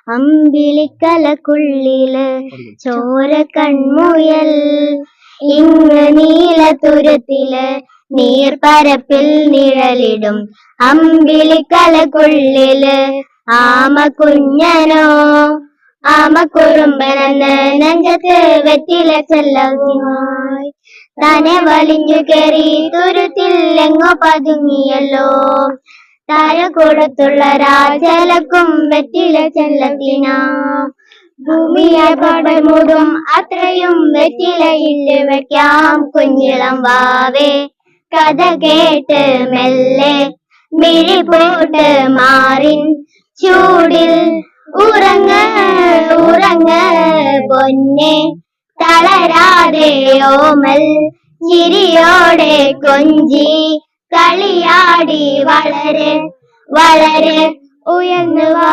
അമ്പിളിക്കലക്കുള്ളില് ചോര കൺമുയൽ ഇങ്ങ് നീലതുരത്തില് നീർപ്പരപ്പിൽ നിഴലിടും അമ്പിളിക്കലക്കുള്ളില് ആമ കുഞ്ഞനോ ആമക്കുറുമ്പനെന്ന് നെഞ്ചത്ത് വെറ്റില ചെല്ലവുമായി തന്നെ വലിഞ്ഞു കയറി തുരുത്തിൽ എങ്ങോ പതുങ്ങിയല്ലോ താര കൊടുത്തുള്ള രാജലക്കും വെറ്റില ചെല്ലത്തിനാ ഭൂമിയെ പടമുടും അത്രയും വെറ്റിലയിട്ട് വെക്കാം കുഞ്ഞിളം വാവേ കഥ കേട്ട് മെല്ലെ മിഴി പോട്ട് മാറിൻ ചൂടിൽ ഉറങ്ങ് ഉറങ്ങ് പൊന്നെ തളരാതെ ഓമൽ ചിരിയോടെ കൊഞ്ചി കളിയാടി വളരെ വളരെ ഉയർന്നു വാ.